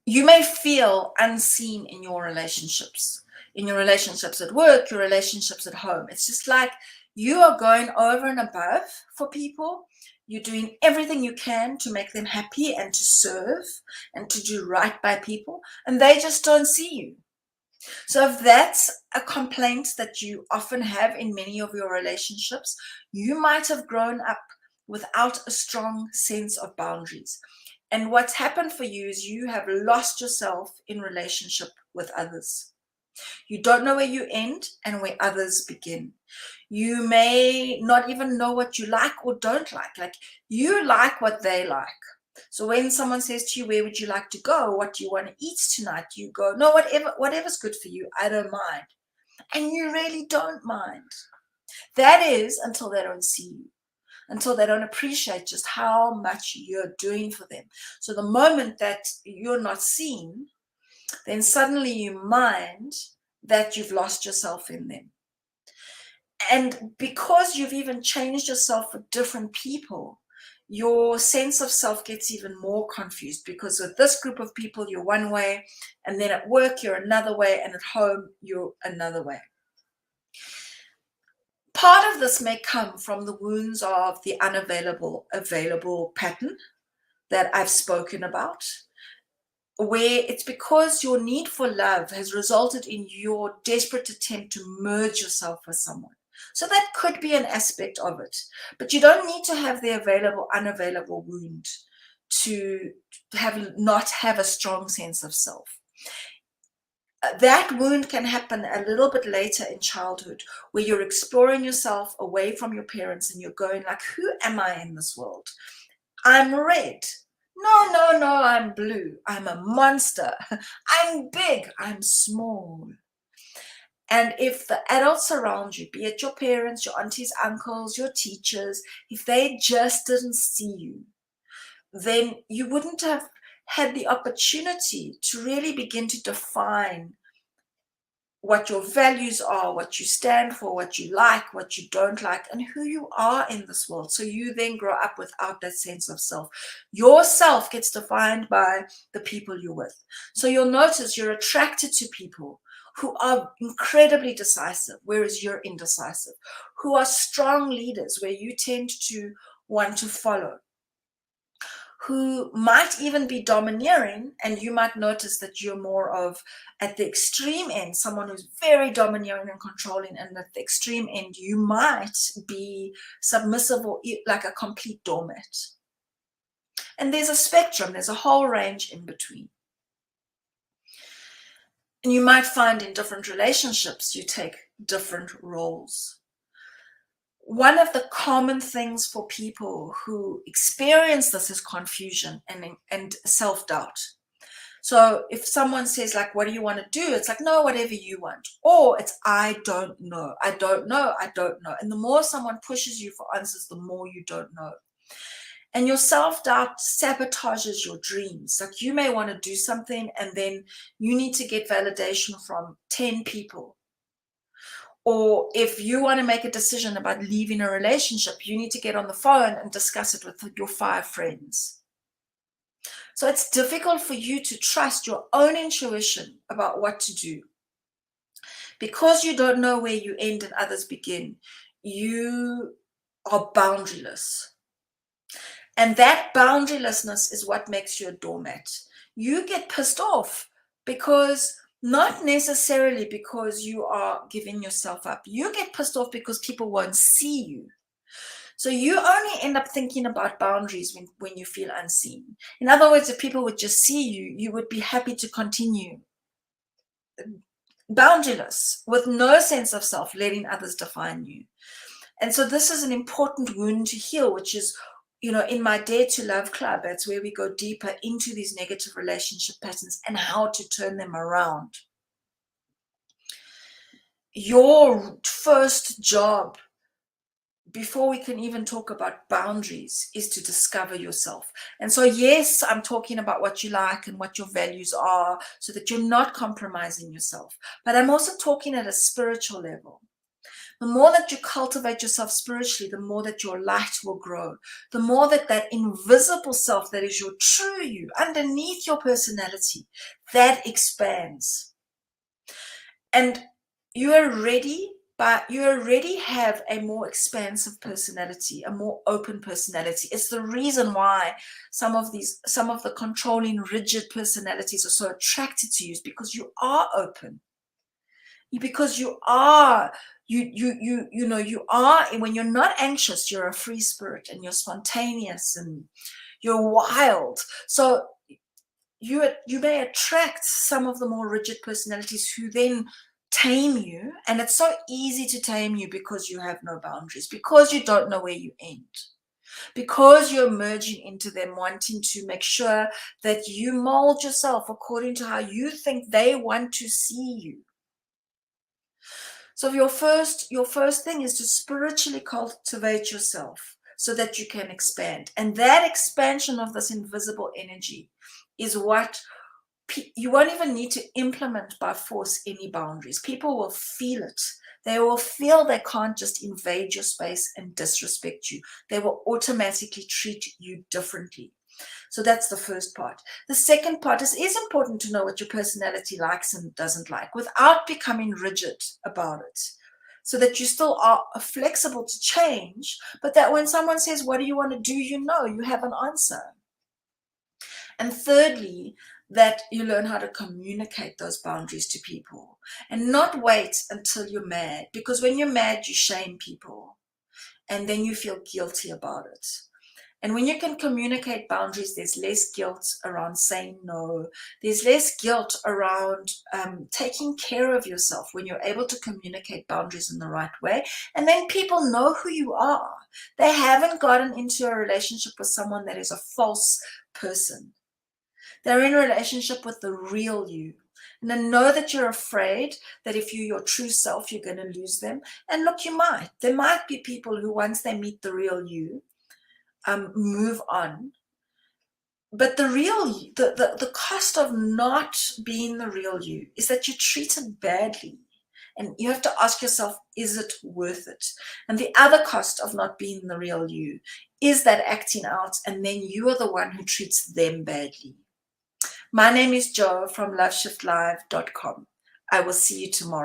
you may feel unseen in your relationships at work, your relationships at home. It's just like you are going over and above for people. You're doing everything you can to make them happy and to serve and to do right by people, and they just don't see you. So if that's a complaint that you often have in many of your relationships, you might have grown up without a strong sense of boundaries. And what's happened for you is you have lost yourself in relationship with others. You don't know where you end and where others begin. You may not even know what you like or don't like. Like, you like what they like. So when someone says to you, where would you like to go? What do you want to eat tonight? You go, no, whatever's good for you, I don't mind. And you really don't mind. That is until they don't see you, until they don't appreciate just how much you're doing for them. So the moment that you're not seen, then suddenly you mind that you've lost yourself in them. And because you've even changed yourself for different people, your sense of self gets even more confused, because with this group of people, you're one way, and then at work, you're another way, and at home, you're another way. Part of this may come from the wounds of the available pattern that I've spoken about, where it's because your need for love has resulted in your desperate attempt to merge yourself with someone. So that could be an aspect of it, but you don't need to have the unavailable wound to not have a strong sense of self. That wound can happen a little bit later in childhood, where you're exploring yourself away from your parents and you're going like, who am I in this world? I'm red. No, I'm blue. I'm a monster. I'm big. I'm small. And if the adults around you, be it your parents, your aunties, uncles, your teachers, if they just didn't see you, then you wouldn't have had the opportunity to really begin to define what your values are, what you stand for, what you like, what you don't like, and who you are in this world. So you then grow up without that sense of self. Your self gets defined by the people you're with. So you'll notice you're attracted to people who are incredibly decisive, whereas you're indecisive, who are strong leaders, where you tend to want to follow, who might even be domineering, and you might notice that you're more of, at the extreme end, someone who's very domineering and controlling, and at the extreme end you might be submissive or like a complete doormat. And there's a spectrum, there's a whole range in between. And you might find in different relationships you take different roles. One of the common things for people who experience this is confusion and self-doubt. So if someone says, like, what do you want to do? It's like, no, whatever you want. Or it's, I don't know. I don't know. I don't know. And the more someone pushes you for answers, the more you don't know. And your self-doubt sabotages your dreams. Like, you may want to do something and then you need to get validation from 10 people. Or if you want to make a decision about leaving a relationship, you need to get on the phone and discuss it with your 5 friends. So it's difficult for you to trust your own intuition about what to do. Because you don't know where you end and others begin, you are boundaryless. And that boundarylessness is what makes you a doormat. You get pissed off because, not necessarily because you are giving yourself up. You get pissed off because people won't see you. So you only end up thinking about boundaries when you feel unseen. In other words, if people would just see you, you would be happy to continue boundaryless, with no sense of self, letting others define you. And so this is an important wound to heal, which is, in my Dare to Love Club, that's where we go deeper into these negative relationship patterns and how to turn them around. Your first job, before we can even talk about boundaries, is to discover yourself. And so, yes, I'm talking about what you like and what your values are, so that you're not compromising yourself. But I'm also talking at a spiritual level. The more that you cultivate yourself spiritually, the more that your light will grow. The more that that invisible self that is your true you, underneath your personality, that expands. And you already have a more expansive personality, a more open personality. It's the reason why some of the controlling, rigid personalities are so attracted to you, is because you are open. Because you are, you are, when you're not anxious, you're a free spirit and you're spontaneous and you're wild. So you may attract some of the more rigid personalities who then tame you, and it's so easy to tame you because you have no boundaries, because you don't know where you end, because you're merging into them, wanting to make sure that you mold yourself according to how you think they want to see you. So your first thing is to spiritually cultivate yourself so that you can expand. And that expansion of this invisible energy is what you won't even need to implement by force any boundaries. People will feel it. They will feel they can't just invade your space and disrespect you. They will automatically treat you differently. So that's the first part. The second part is important to know what your personality likes and doesn't like without becoming rigid about it, so that you still are flexible to change, but that when someone says, what do you want to do? You have an answer. And thirdly, that you learn how to communicate those boundaries to people and not wait until you're mad, because when you're mad, you shame people and then you feel guilty about it. And when you can communicate boundaries, there's less guilt around saying no. There's less guilt around taking care of yourself when you're able to communicate boundaries in the right way. And then people know who you are. They haven't gotten into a relationship with someone that is a false person. They're in a relationship with the real you. And they know that you're afraid that if you're your true self, you're going to lose them. And look, there might be people who, once they meet the real you, move on. But the cost of not being the real you is that you're treated badly. And you have to ask yourself, is it worth it? And the other cost of not being the real you is that acting out, and then you are the one who treats them badly. My name is Jo from loveshiftlive.com. I will see you tomorrow.